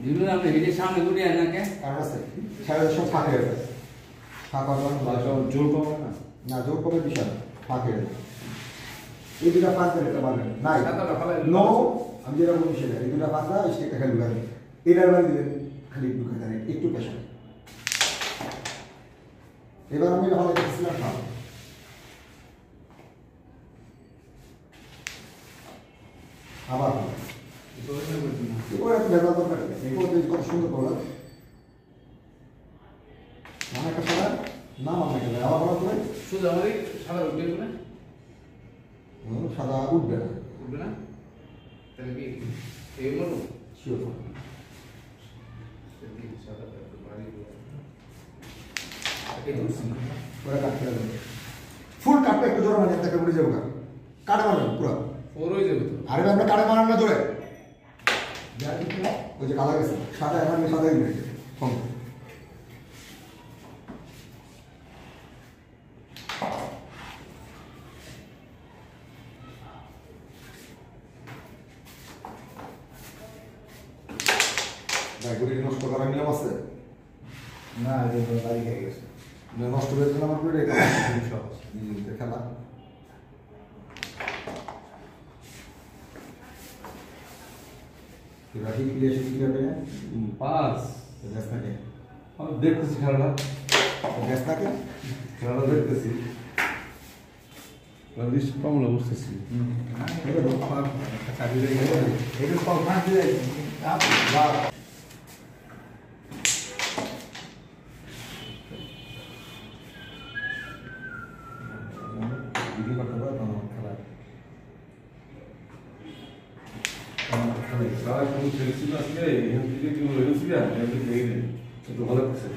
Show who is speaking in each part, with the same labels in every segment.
Speaker 1: দিবেন আপনি এই যে সামনে গুড়ি আছে নাকি
Speaker 2: কারণ আছে সারা সব ফাঁকে আছে ফাঁকা সব জোর কমে না জোর কমে বিশাল ফাঁকে আছে এই দুটা ফাঁক করে এটা বানাবেন নাই নো আমি যেটা বলছি সেটা এই দুটা ফাঁকা স্টেকটা খালি ঢুকাবেন এটার বাইরে দিবেন খালি ঢুকাতে দেন একটু প্রেশার এবার আমি ভালো দেখছিলাম খাও আবার এবার একটা ব্যবহার দরকার এরপর কত সুন্দর করলাম মানে একটা সাদা নাম আপনাকে আবার বলা করে
Speaker 1: শুধু আমাদের সাদা উঠবে না
Speaker 2: সাদা উঠবে না
Speaker 1: উঠবে না তাহলে কি এই মতো
Speaker 2: শিওর
Speaker 1: সাদা বাড়ি
Speaker 2: ওরা কাটতে হবে ফুল কাটবে একটু জোরে মানে একটা উড়ে যাবে কাটে মারবেন পুরো
Speaker 1: ওর হয়ে যাবে তো
Speaker 2: আরে আমরা কাটে মারান না জোরে ওই যে কালা গেছে সাদা এখন সাদা দিবে কম গাড়ি নষ্ট করার নিয়ম আছে
Speaker 3: না এটা বাড়ি হয়ে গেছে
Speaker 2: নষ্ট হয়ে গেলে আমার করে এটা সহজ খেলা রাখি ক্লিয়ার কিভাবে
Speaker 1: পাস
Speaker 2: গ্যাস থাকে
Speaker 1: আমি দেখতেছি খেলাটা
Speaker 2: গ্যাস থাকে
Speaker 1: খেলাটা দেখতেছি লিস্ট কমলা বুঝতেছি
Speaker 3: এটা সব ফাঁক দিয়ে
Speaker 1: ভালো করছে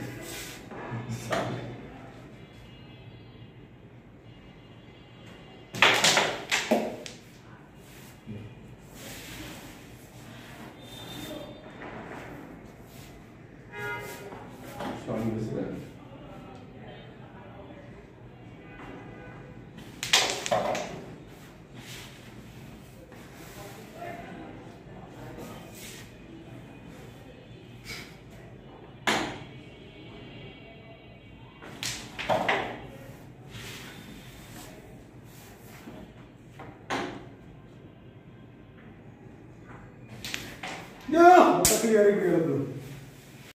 Speaker 2: Ya, está clear